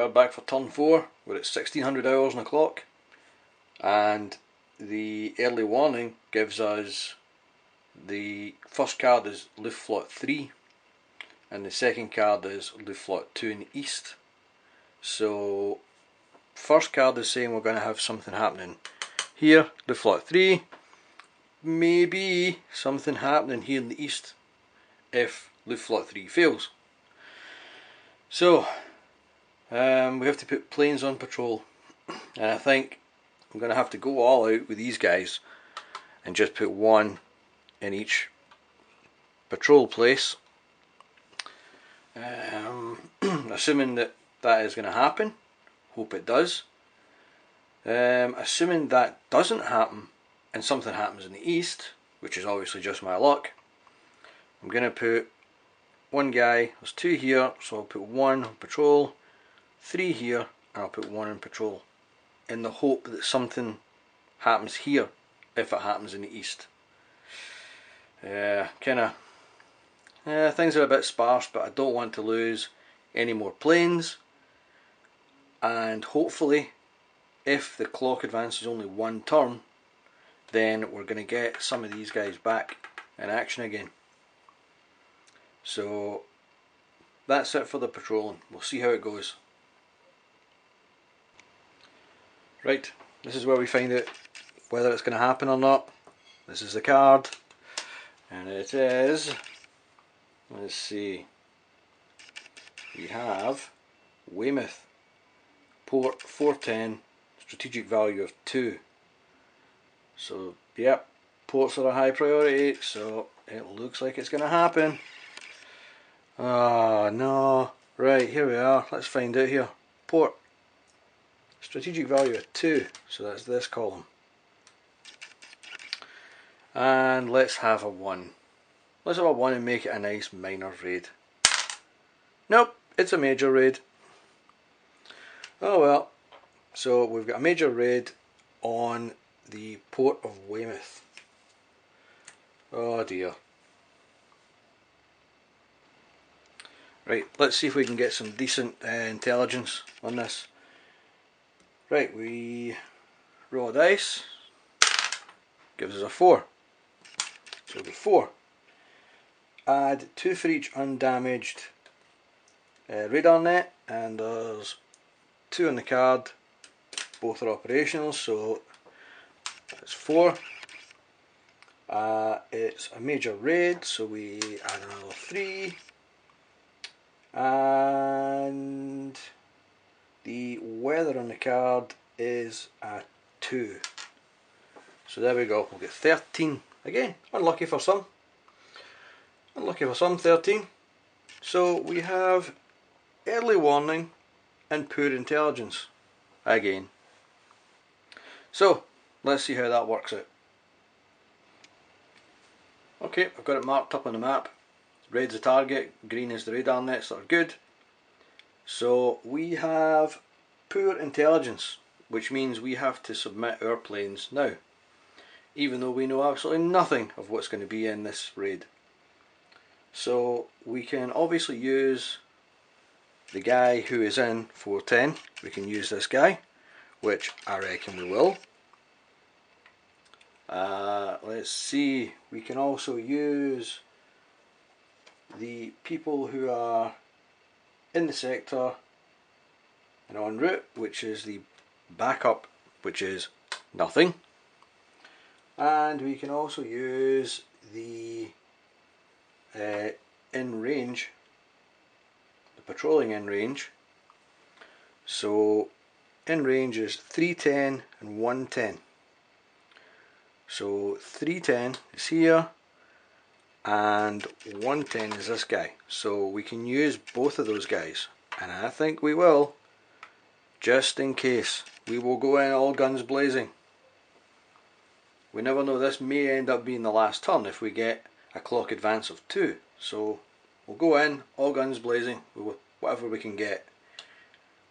back for turn 4. We're at 1600 hours on the clock, and the early warning gives us the first card is Luftflotte 3 and the second card is Luftflotte 2 in the east. So first card is saying we're going to have something happening here, Luftflotte 3, maybe something happening here in the east if Luftflotte 3 fails. So we have to put planes on patrol, and I think I'm going to have to go all out with these guys and just put one in each patrol place. Assuming that is going to happen, hope it does. Assuming that doesn't happen and something happens in the east, which is obviously just my luck, I'm going to put one guy, there's 2 here, so I'll put 1 on patrol, 3 here, and I'll put 1 in patrol, in the hope that something happens here if it happens in the east. Things are a bit sparse, but I don't want to lose any more planes, and hopefully if the clock advances only 1 turn, then we're going to get some of these guys back in action again. So that's it for the patrolling. We'll see how it goes. Right, this is where we find out whether it's going to happen or not. This is the card, and it is, let's see, we have Weymouth, port 410, strategic value of 2. So yep, ports are a high priority, so it looks like it's going to happen. Oh no, right, here we are, let's find out here. Port, strategic value of 2, so that's this column. And let's have a 1. Let's have a 1 and make it a nice minor raid. Nope, it's a major raid. Oh well. So we've got a major raid on the port of Weymouth. Oh dear. Right, let's see if we can get some decent intelligence on this. Right, we roll a dice. Gives us a 4. So we'll get 4. Add 2 for each undamaged radar net, and there's 2 on the card. Both are operational, so that's 4. It's a major raid, so we add another 3. And the weather on the card is a 2. So there we go, we'll get 13. Again, unlucky for some. Unlucky for some, 13. So we have early warning and poor intelligence again. So let's see how that works out. Okay, I've got it marked up on the map. Red's the target, green is the radar nets that are good. So we have poor intelligence, which means we have to submit our planes now, even though we know absolutely nothing of what's going to be in this raid. So we can obviously use the guy who is in 410. We can use this guy, which I reckon we will. Let's see, we can also use the people who are in the sector and en route, which is the backup, which is nothing. And we can also use the in range, the patrolling in range. So in range is 310 and 110. So 310 is here and 110 is this guy. So we can use both of those guys, and I think we will, just in case. We will go in all guns blazing. We never know, this may end up being the last turn if we get a clock advance of 2. So we'll go in all guns blazing with whatever we can get,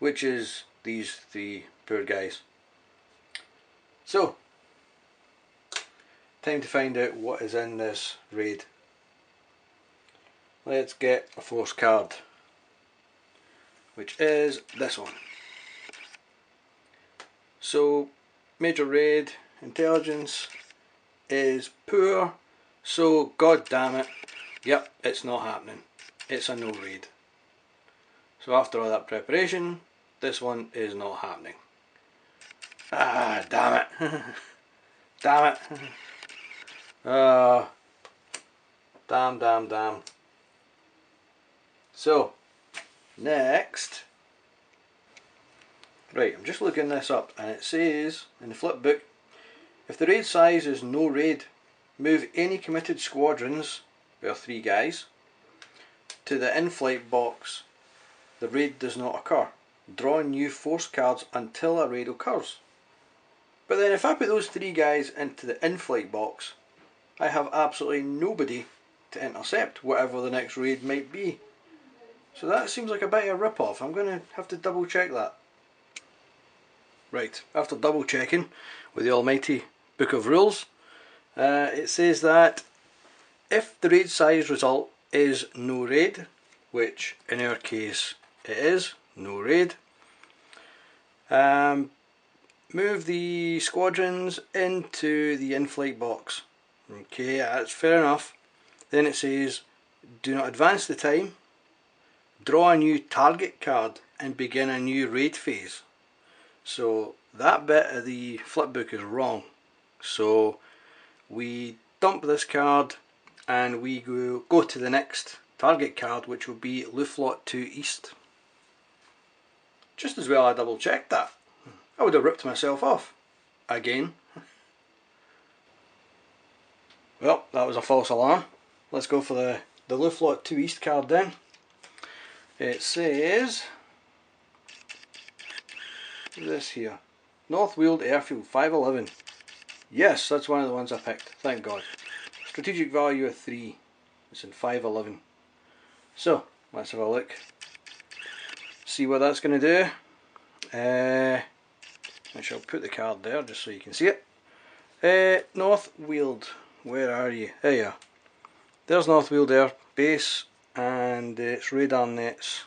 which is these 3 poor guys. So time to find out what is in this raid. Let's get a force card. which is this one. So major raid intelligence is poor, so god damn it, yep, it's not happening. It's a no raid. So after all that preparation, this one is not happening. Ah, damn it. Damn it. Damn. So, next. Right, I'm just looking this up and it says in the flip book, if the raid size is no raid, move any committed squadrons, there are 3 guys, to the in-flight box. The raid does not occur. Draw new force cards until a raid occurs. But then if I put those 3 guys into the in-flight box, I have absolutely nobody to intercept whatever the next raid might be. So that seems like a bit of a rip-off. I'm going to have to double check that. Right, after double checking with the almighty book of rules, it says that if the raid size result is no raid, which in our case it is, no raid, move the squadrons into the in-flight box. Okay, that's fair enough. Then it says, do not advance the time, draw a new target card and begin a new raid phase. So that bit of the flipbook is wrong. So we dump this card and we go to the next target card, which will be Luftflotte 2 East. Just as well I double checked that. I would have ripped myself off. Again. Well, that was a false alarm. Let's go for the Luftflotte 2 East card then. It says this here. North Weald Airfield 511. Yes, that's one of the ones I picked, thank God. Strategic value of 3. It's in 511. So, let's have a look. See what that's going to do. I shall put the card there just so you can see it. North Weald, where are you? There you are. There's North Weald Air Base, and its radar nets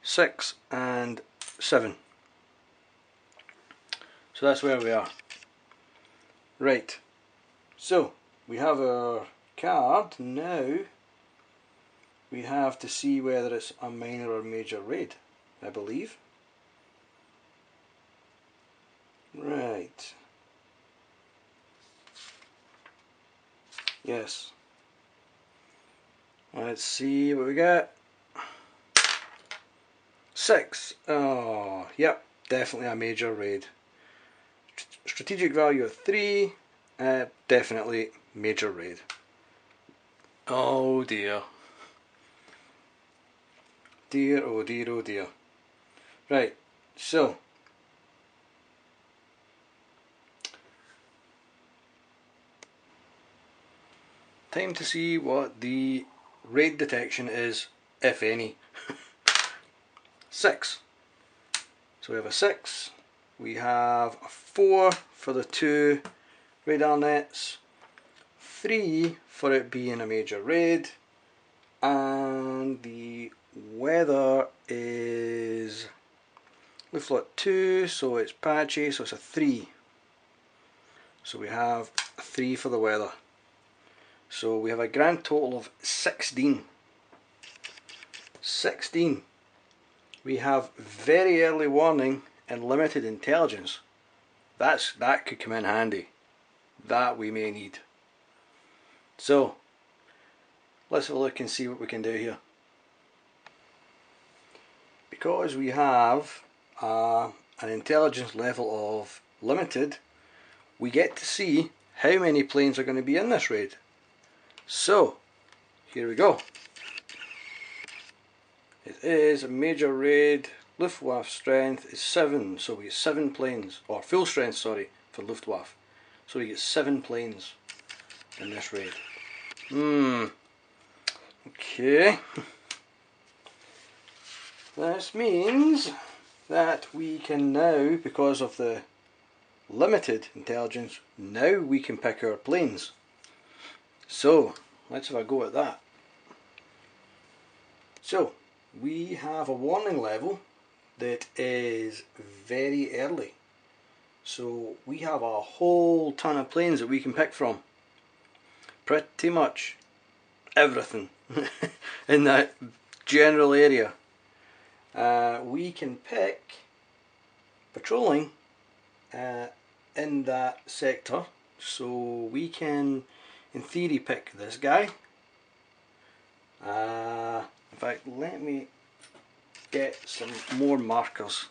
6 and 7. So that's where we are. Right, so we have our card. Now we have to see whether it's a minor or major raid, I believe. Right. Yes. Let's see what we got. 6. Oh, yep, definitely a major raid. Strategic value of 3. Definitely major raid. Oh dear. Dear, oh dear, oh dear. Right, so time to see what the raid detection is, if any. 6. So we have a 6. We have a 4 for the 2 radar nets, 3 for it being a major raid, and the weather is Luftflotte 2, so it's patchy, so it's a 3. So we have a 3 for the weather. So we have a grand total of 16. 16. We have very early warning and limited intelligence. That could come in handy. That we may need. So let's have a look and see what we can do here. Because we have an intelligence level of limited, we get to see how many planes are going to be in this raid. So here we go. It is a major raid. Luftwaffe strength is 7, so we get 7 planes, or full strength, sorry, for Luftwaffe. So we get 7 planes in this raid. Okay. This means that we can now, because of the limited intelligence, now we can pick our planes. So let's have a go at that. So we have a warning level that is very early. So we have a whole ton of planes that we can pick from. Pretty much everything in that general area. We can pick patrolling in that sector. So we can, in theory, pick this guy. In fact, let me get some more markers.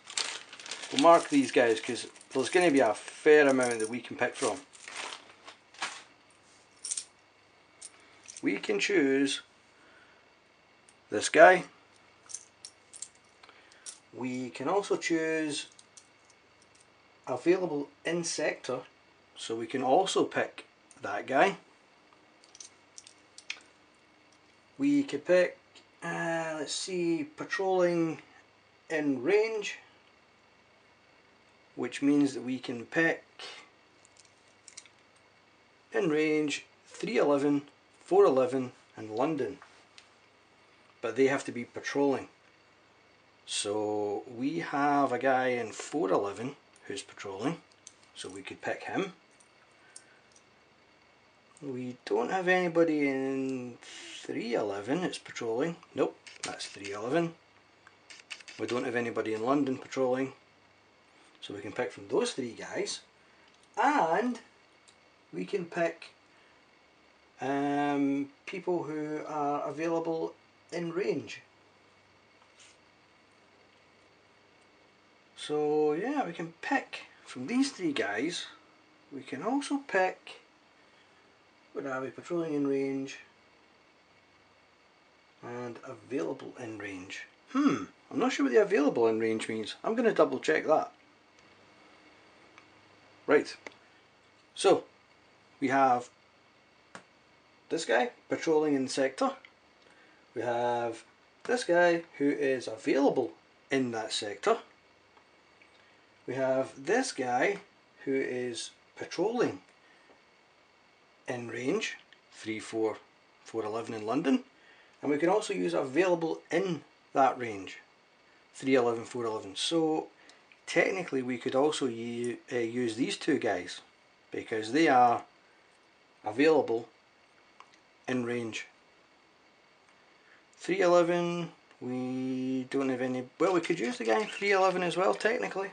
We'll mark these guys because there's going to be a fair amount that we can pick from. We can choose this guy. We can also choose available in sector, so we can also pick that guy. We could pick, let's see, patrolling in range, which means that we can pick in range 311, 411 and London, but they have to be patrolling. So we have a guy in 411 who's patrolling, so we could pick him. We don't have anybody in 311 that's patrolling. Nope, that's 311. We don't have anybody in London patrolling, so we can pick from those three guys. And we can pick people who are available in range. So yeah, we can pick from these three guys. We can also pick, what are we, patrolling in range and available in range. I'm not sure what the available in range means. I'm going to double check that. Right, so we have this guy patrolling in sector. We have this guy who is available in that sector. We have this guy who is patrolling in range, 3-4, 411 in London, and we can also use available in that range, 311, 411. So technically we could also use these two guys because they are available in range. 311, we don't have any, well, we could use the guy in 311 as well, technically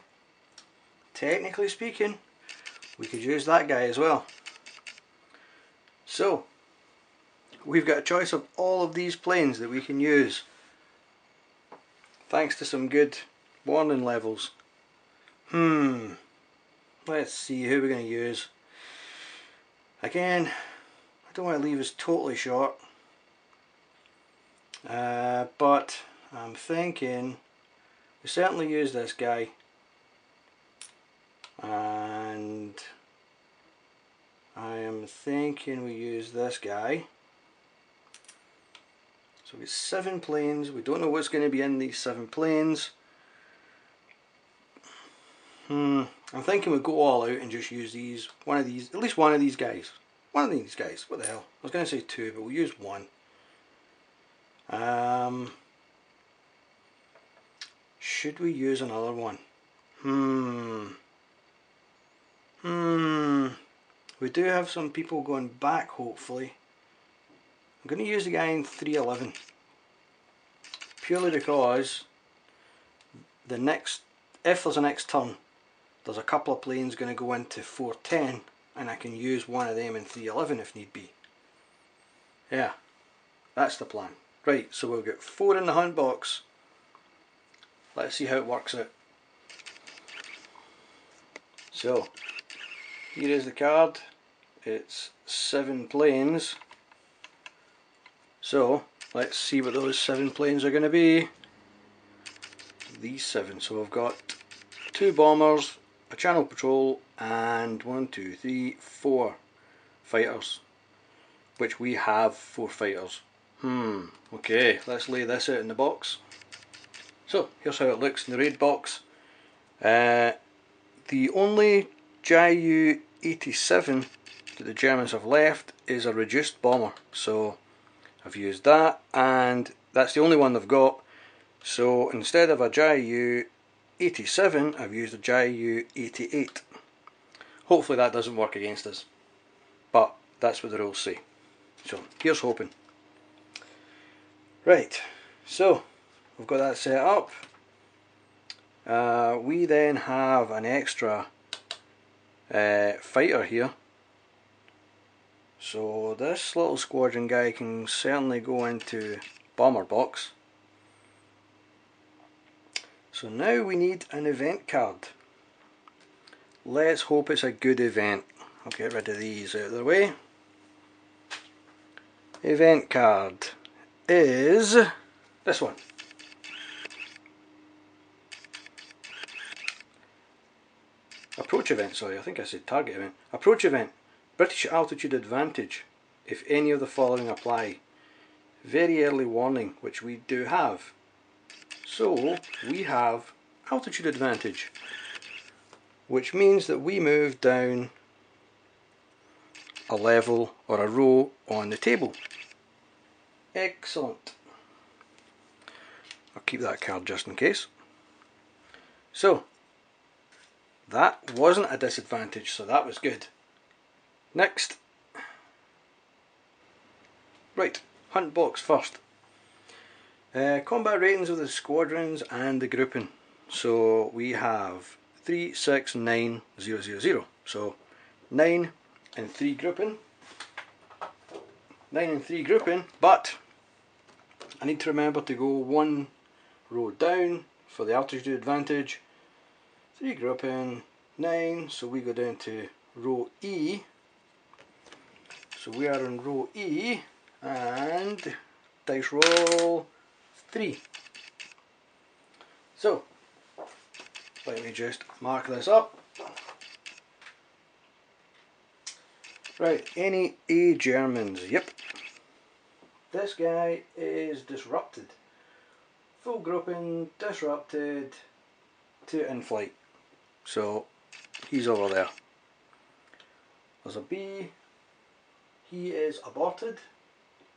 speaking, we could use that guy as well. So we've got a choice of all of these planes that we can use, thanks to some good warning levels. Let's see who we're going to use. Again, I don't want to leave us totally short, but I'm thinking we certainly use this guy, and I am thinking we use this guy. So it's 7 planes. We don't know what's going to be in these 7 planes. I'm thinking we go all out and just use these, at least one of these guys. One of these guys, what the hell. I was going to say 2, but we'll use 1. Should we use another one? We do have some people going back, hopefully. I'm going to use the guy in 311. Purely because if there's a next turn, there's a couple of planes going to go into 410 and I can use one of them in 311 if need be. Yeah, that's the plan. Right, so we'll get 4 in the hunt box. Let's see how it works out. So, here is the card. It's 7 planes. So, let's see what those 7 planes are going to be. These 7. So we've got 2 bombers, a channel patrol, and 1, 2, 3, 4 fighters. Which we have 4 fighters. Okay, let's lay this out in the box. So, here's how it looks in the raid box. The only Ju-87 that the Germans have left is a reduced bomber. So, I've used that, and that's the only one they've got. So instead of a JU 87, I've used a JU 88. Hopefully that doesn't work against us, but that's what the rules say. So here's hoping. Right, so we've got that set up. We then have an extra fighter here. So this little squadron guy can certainly go into bomber box. So now we need an event card. Let's hope it's a good event. I'll get rid of these out of the way. Event card is this one. Approach event, sorry, I think I said target event. Approach event. British altitude advantage if any of the following apply. Very early warning, which we do have. So we have altitude advantage, which means that we move down a level or a row on the table. Excellent. I'll keep that card just in case. So that wasn't a disadvantage, so that was good. Next. Right, hunt box first. Combat ratings of the squadrons and the grouping. So we have 3, 6, 9, 0, 0, 0. So 9 and 3 grouping. 9 and 3 grouping, but I need to remember to go one row down for the altitude advantage. 3 grouping, 9, so we go down to row E. So we are in row E, and dice roll 3. So let me just mark this up. Right, any A Germans? Yep. This guy is disrupted. Full grouping, disrupted to in flight. So he's over there. There's a B. He is aborted.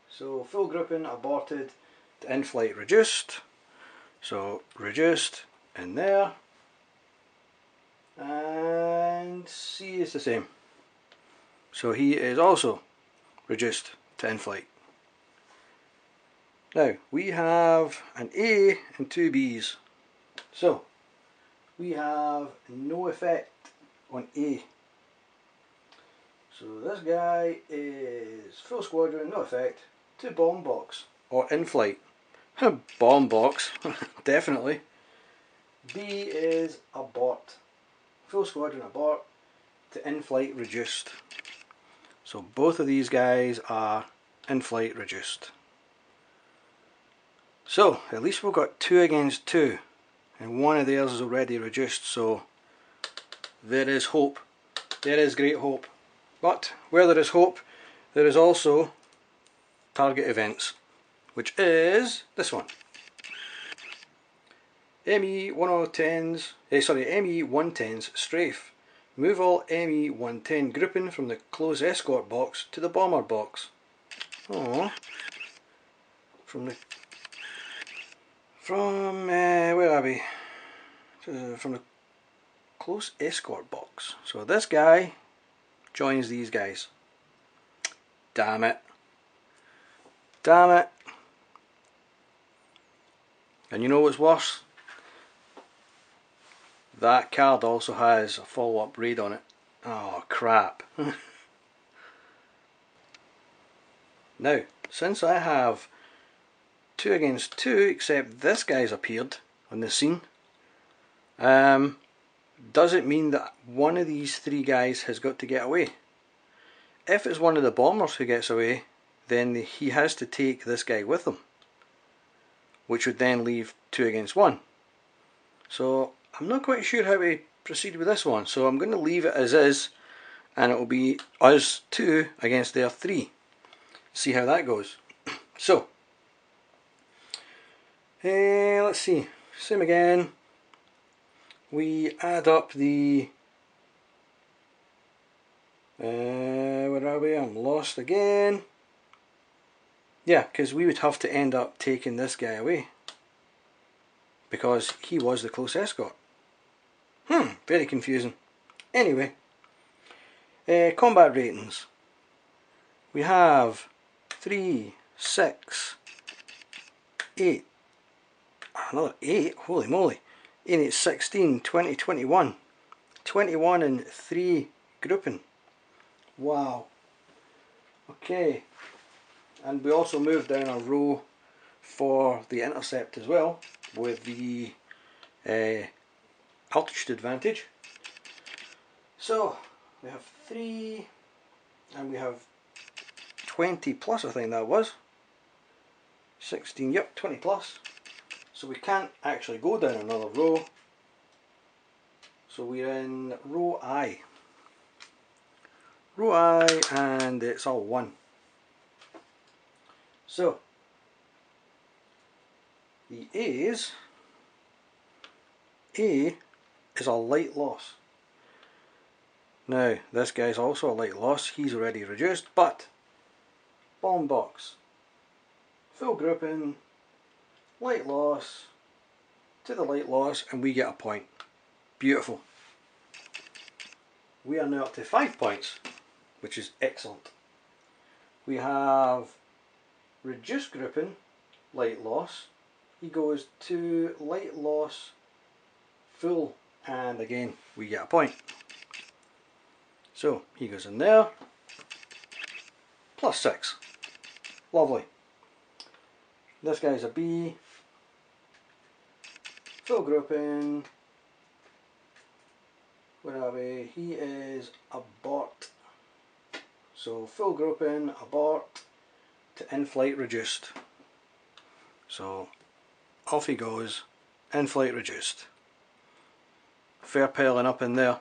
So full grouping, aborted, to in flight reduced. So reduced in there. And C is the same. So he is also reduced to in flight. Now we have an A and 2 Bs. So we have no effect on A. So this guy is full squadron, no effect, to bomb box or in flight. Bomb box, definitely. B is abort, full squadron abort to in flight reduced. So both of these guys are in flight reduced. So at least we've got 2 against 2, and one of theirs is already reduced. So there is hope. There is great hope. But where there is hope, there is also target events, which is this one. ME-110s, ME-110s strafe. Move all ME-110 grouping from the close escort box to the bomber box. Oh, where are we? From the close escort box. So this guy joins these guys. Damn it. Damn it. And you know what's worse? That card also has a follow-up raid on it. Oh crap. Now, since I have 2 against 2, except this guy's appeared on the scene, does it mean that one of these 3 guys has got to get away? If it's one of the bombers who gets away, then he has to take this guy with him, which would then leave 2 against 1. So I'm not quite sure how to proceed with this one, so I'm going to leave it as is, and it will be us 2 against their 3. See how that goes. So let's see, same again. We add up the where are we? I'm lost again. Yeah, because we would have to end up taking this guy away. because he was the close escort. Very confusing. Anyway, combat ratings. We have 3, 6, 8, another 8, holy moly, 8, 8, 16, 20, 21. 21 in 3 grouping. Wow. Okay, and we also moved down a row for the intercept as well, with the altitude advantage. So we have 3, and we have 20 plus, I think that was. 16, yep, 20 plus. So we can't actually go down another row. So we're in row I. Row I, and it's all 1. So the A's, A is a light loss. Now this guy's also a light loss, he's already reduced, but bomb box, full grouping, light loss, to the light loss, and we get a point. Beautiful. We are now up to 5 points, which is excellent. We have reduced grouping, light loss. He goes to light loss, full, and again we get a point. So he goes in there, plus 6. Lovely. This guy's a B, full grouping. Where are we? He is abort. So full grouping, abort, to in-flight reduced. So off he goes, in-flight reduced. Fair piling up in there.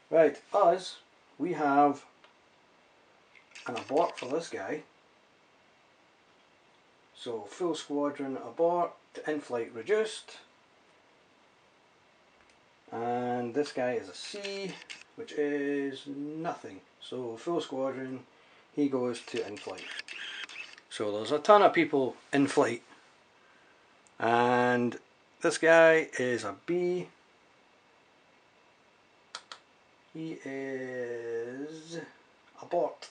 Right, us, we have an abort for this guy. So full squadron abort to in-flight reduced. And this guy is a C, which is nothing. So full squadron, he goes to in-flight. So there's a ton of people in flight. And this guy is a B. He is abort.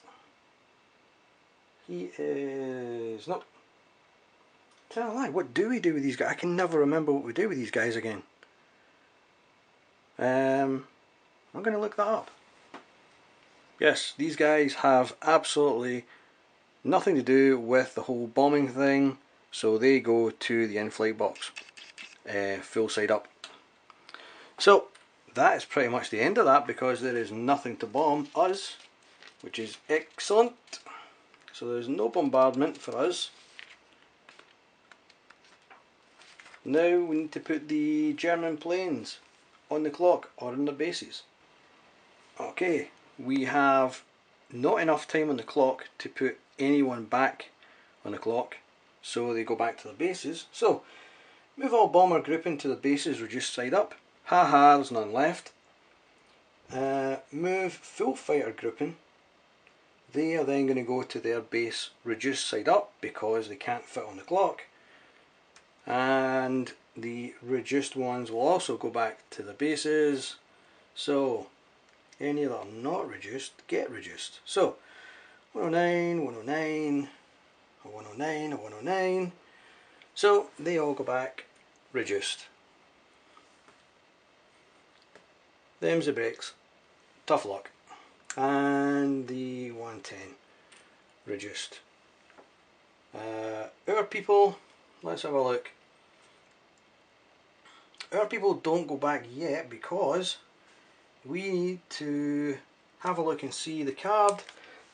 He is, nope. Tell a lie, what do we do with these guys? I can never remember what we do with these guys again. I'm going to look that up. Yes, these guys have absolutely nothing to do with the whole bombing thing, so they go to the in-flight box, full side up. So that is pretty much the end of that, because there is nothing to bomb us, which is excellent. So there's no bombardment for us. Now we need to put the German planes on the clock or on the bases. Okay, we have not enough time on the clock to put anyone back on the clock, so they go back to the bases. So move all bomber grouping to the bases reduced side up. Haha, there's none left. Move full fighter grouping. They are then going to go to their base reduced side up because they can't fit on the clock. And the reduced ones will also go back to the bases. So any that are not reduced get reduced. So 109, 109, a 109, a 109. So they all go back reduced. Them's the breaks. Tough luck. And the 110 reduced. Our people, let's have a look. Our people don't go back yet because we need to have a look and see the card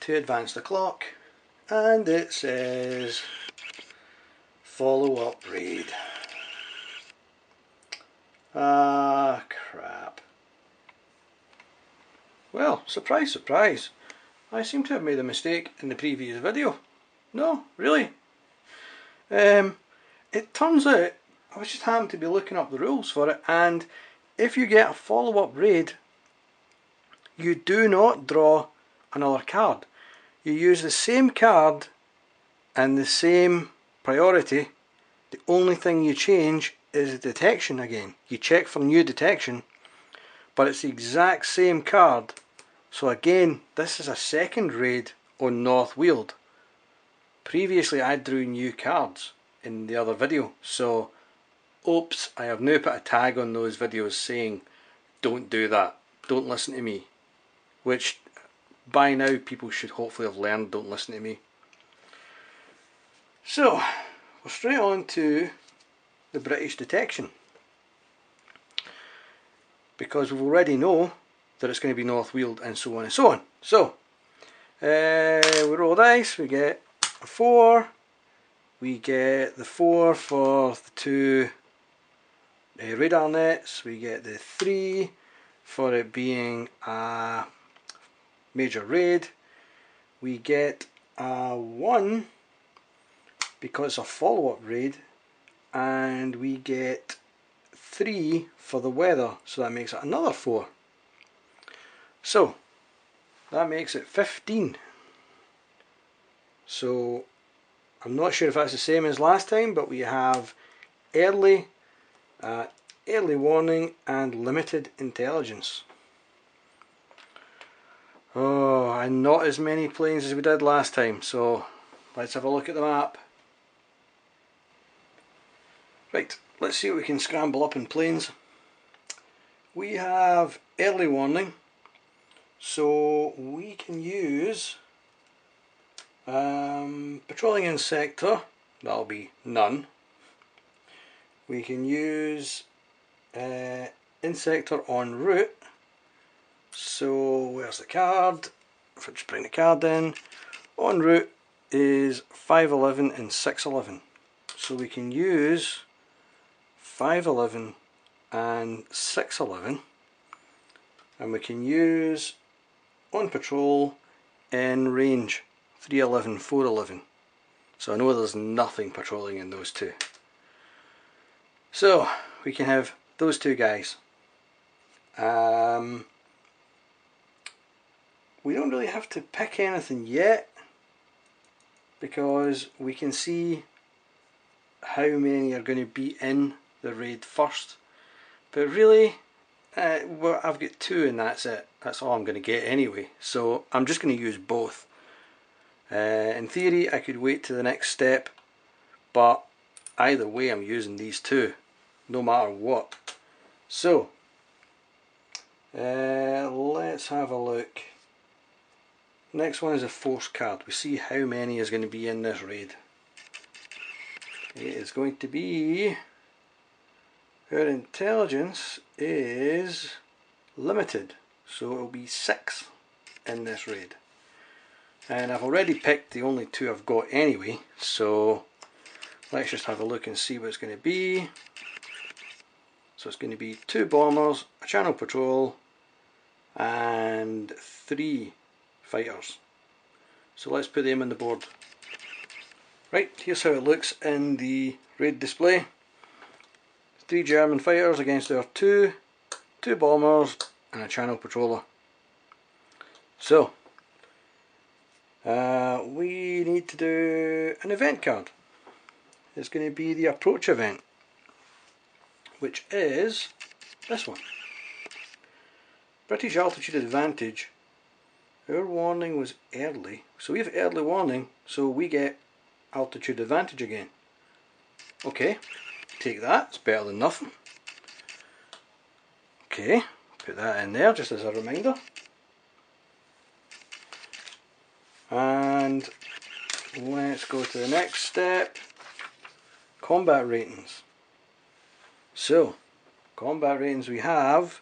to advance the clock, and it says follow up raid. Ah, crap. Well, surprise, surprise. I seem to have made a mistake in the previous video. No, really. It turns out I was just happened to be looking up the rules for it, and if you get a follow-up raid, you do not draw another card. You use the same card and the same priority. The only thing you change is detection again. You check for new detection, but it's the exact same card. So again, this is a second raid on North Weald. Previously I drew new cards in the other video, so oops, I have now put a tag on those videos saying don't do that, don't listen to me, which by now people should hopefully have learned don't listen to me. So we're straight on to the British detection, because we already know that it's going to be North Weald and so on and so on. So we roll dice, we get a 4, we get the 4 for the 2 radar nets, we get the 3 for it being a major raid, we get a 1 because it's a follow-up raid, and we get 3 for the weather, so that makes it another 4. So that makes it 15. So I'm not sure if that's the same as last time, but we have early warning and limited intelligence. Oh, and not as many planes as we did last time, so let's have a look at the map. Right, let's see what we can scramble up in planes. We have early warning, so we can use patrolling in sector, that'll be none. We can use in sector en route, so where's the card? If I just bring the card in, en route is 511 and 611, so we can use 511 and 611, and we can use on patrol in range 311, 411. So I know there's nothing patrolling in those two. So we can have those two guys. We don't really have to pick anything yet, because we can see how many are going to be in the raid first. But really, well, I've got 2 and that's it. That's all I'm going to get anyway. So I'm just going to use both. In theory I could wait to the next step, but either way I'm using these 2, no matter what. So let's have a look. Next one is a force card. We see how many is going to be in this raid. It is going to be, her intelligence is limited, so it will be 6 in this raid. And I've already picked the only 2 I've got anyway, so let's just have a look and see what it's going to be. So it's going to be 2 bombers, a channel patrol, and 3 fighters. So let's put them on the board. Right, here's how it looks in the raid display. 3 German fighters against our 2 bombers and a channel patroller. So we need to do an event card. It's going to be the approach event, which is this one. British altitude advantage. Our warning was early, so we have early warning, so we get altitude advantage again. Okay, take that, it's better than nothing. Okay, put that in there just as a reminder. And let's go to the next step, combat ratings. So, combat ratings we have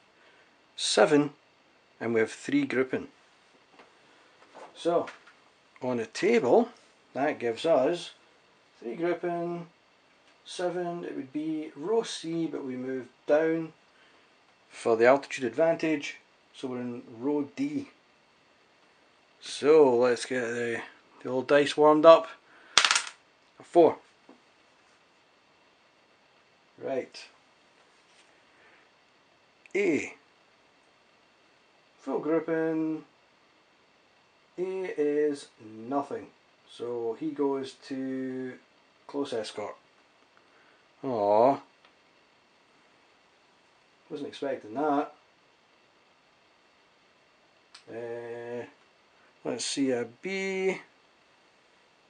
7 and we have 3 grouping. So, on the table, that gives us 3 grouping, 7, it would be row C, but we move down for the altitude advantage, so we're in row D. So let's get the old dice warmed up. A 4. Right. A. Full grouping. A is nothing, so he goes to close escort. Aww. Wasn't expecting that. Let's see a B.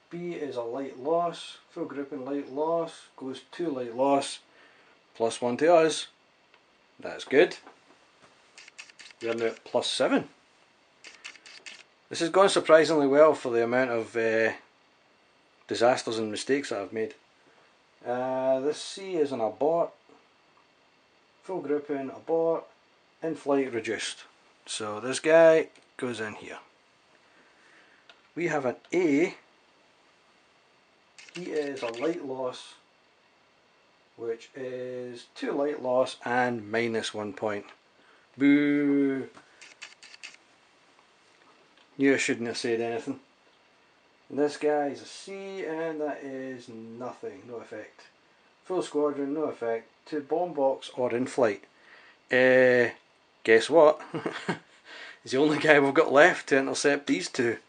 B is a light loss. Full grouping light loss. Goes to light loss. +1 to us. That's good. We're now at +7. This has gone surprisingly well for the amount of disasters and mistakes that I've made. This C is an abort. Full grouping, abort, in flight reduced. So this guy goes in here. We have an A. He is a light loss, which is 2 light loss and -1 point. Boo! Knew I shouldn't have said anything. And this guy is a C, and that is nothing, no effect. Full squadron, no effect. To bomb box or in flight. Guess what? He's the only guy we've got left to intercept these two.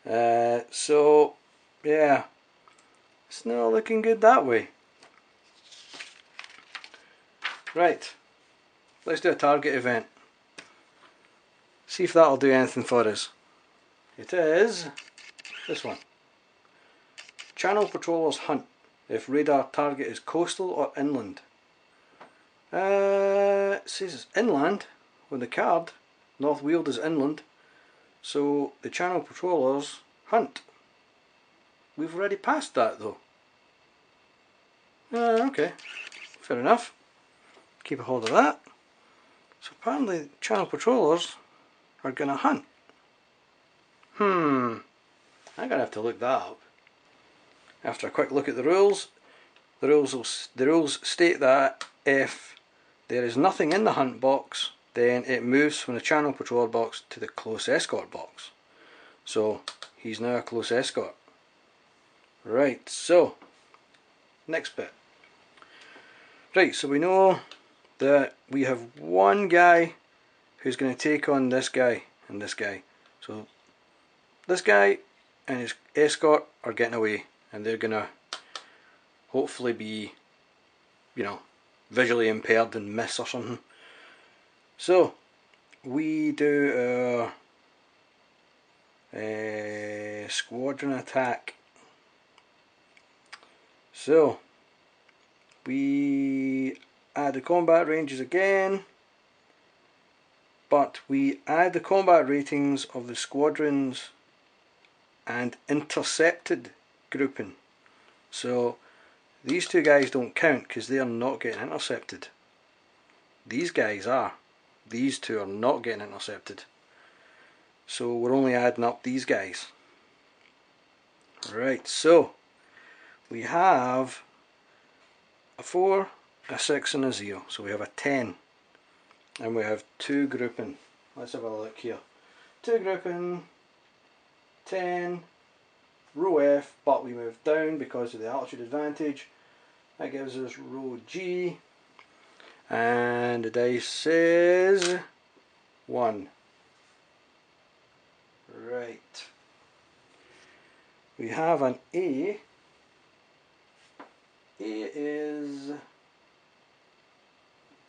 So, yeah, it's not looking good that way. Right, let's do a target event. See if that'll do anything for us. It is this one. Channel patrollers hunt if radar target is coastal or inland. It says it's inland on the card. North Weald is inland. So the channel patrollers hunt. We've already passed that though. Okay, fair enough. Keep a hold of that. So apparently channel patrollers are going to hunt. I'm going to have to look that up. After a quick look at the rules, the rules state that if there is nothing in the hunt box, then it moves from the channel patroller box to the close escort box. So he's now a close escort. Right, so next bit. Right, so we know that we have one guy who's going to take on this guy and this guy. So this guy and his escort are getting away, and they're going to hopefully be, you know, visually impaired and miss or something. So we do our squadron attack. So we add the combat ranges again, but we add the combat ratings of the squadrons and intercepted grouping. So these two guys don't count because they are not getting intercepted. These guys are. These two are not getting intercepted. So we're only adding up these guys. Right, so we have a 4, a 6 and a 0. So we have a 10. And we have 2 grouping. Let's have a look here. 2 grouping, 10, row F, but we move down because of the altitude advantage. That gives us row G. And the dice says 1. Right. We have an A. A is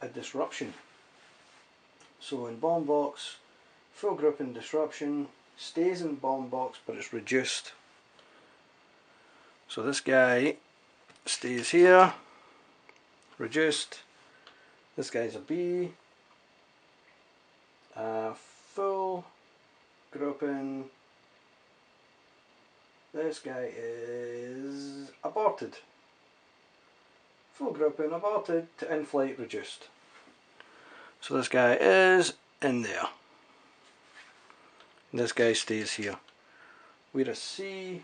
a disruption. So in bomb box, full grouping disruption, stays in bomb box but it's reduced. So this guy stays here, reduced. This guy's a B. Full grouping. This guy is aborted. Full grouping aborted to in-flight reduced. So this guy is in there. And this guy stays here. We're a C.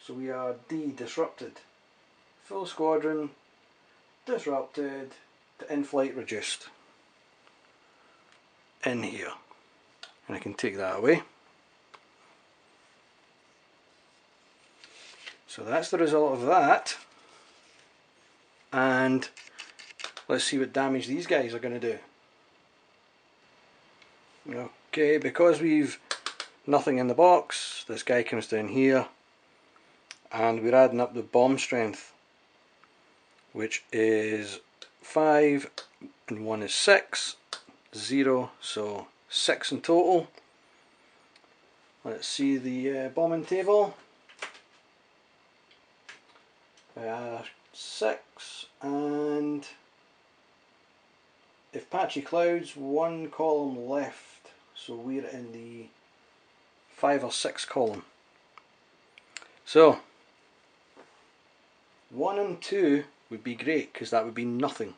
So we are D, disrupted. Full squadron, disrupted to in-flight reduced. In here. And I can take that away. So that's the result of that. And let's see what damage these guys are going to do. Okay, because we've nothing in the box, this guy comes down here. And we're adding up the bomb strength, which is 5 and 1 is 6, 0, so 6 in total. Let's see the bombing table. 6, and if patchy clouds, 1 column left, so we're in the 5 or 6 column. So 1 and 2 would be great because that would be nothing.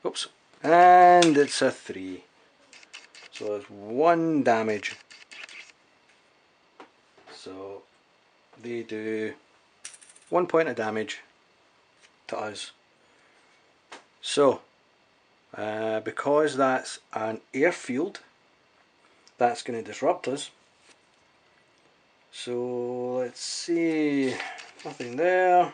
Oops, and it's a 3, so there's 1 damage. So they do 1 point of damage to us. So because that's an airfield, that's going to disrupt us. So let's see, nothing there.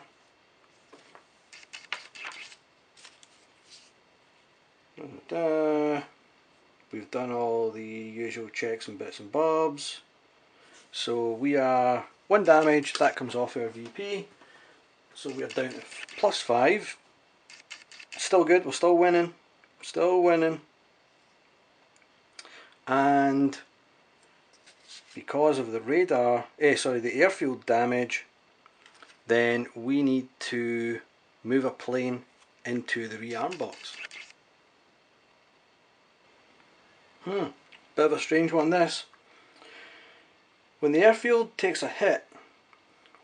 We've done all the usual checks and bits and bobs. So we are 1 damage, that comes off our VP. So we are down to +5. Still good, we're still winning. Still winning. And because of the radar, the airfield damage, then we need to move a plane into the rearm box. Bit of a strange one this. When the airfield takes a hit,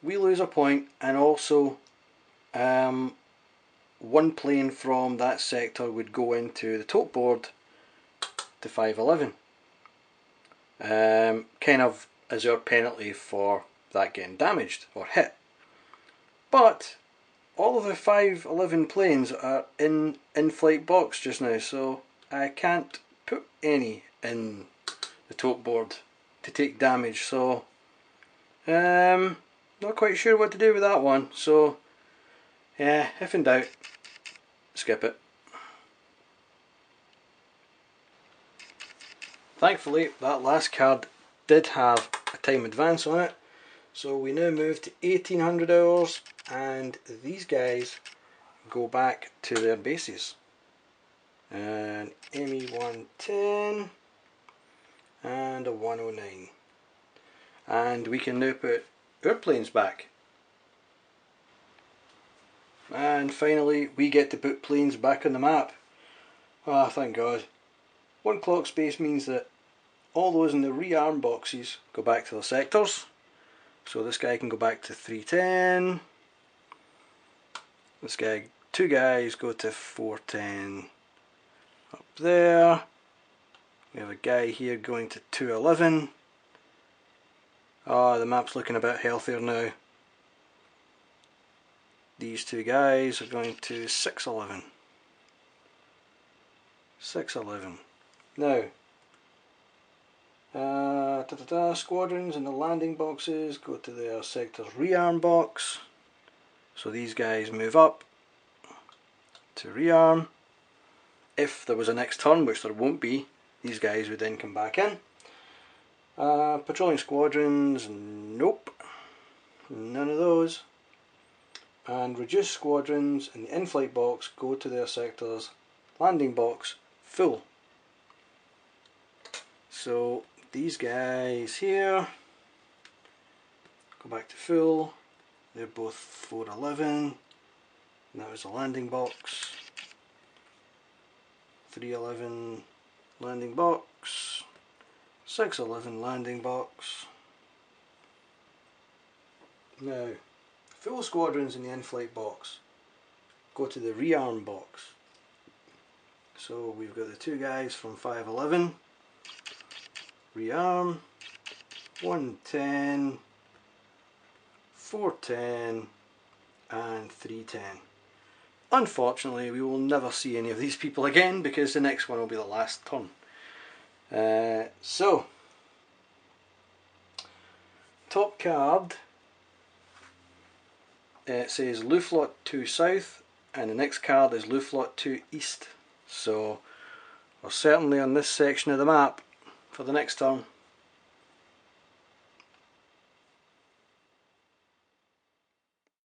we lose a point, and also 1 plane from that sector would go into the top board to 511. Kind of as our penalty for that getting damaged or hit. But all of the 511 planes are in flight box just now, so I can't put any in the top board to take damage, so not quite sure what to do with that one. So yeah, if in doubt, skip it. Thankfully that last card did have a time advance on it, so we now move to 1800 hours, and these guys go back to their bases. And ME 110 and a 109, and we can now put our planes back. And finally we get to put planes back on the map. Ah, thank God. 1 clock space means that all those in the rearm boxes go back to the sectors. So this guy can go back to 310. This guy, 2 guys go to 410 up there. We have a guy here going to 211. Ah, the map's looking a bit healthier now. These 2 guys are going to 611. 611. Now, squadrons and the landing boxes go to their sector's rearm box. So these guys move up to rearm. If there was a next turn, which there won't be, these guys would then come back in. Patrolling squadrons, nope, none of those. And reduced squadrons in the in-flight box go to their sector's landing box full. So these guys here go back to full. They're both 411. And that was the landing box. 311 landing box. 611 landing box. Now, full squadrons in the in-flight box go to the rearm box. So we've got the 2 guys from 511. Rearm. 110. 410 and 310. Unfortunately, we will never see any of these people again because the next one will be the last turn. So, top card, it says Luftflotte 2 South, and the next card is Luftflotte 2 East. So, we're certainly on this section of the map for the next turn.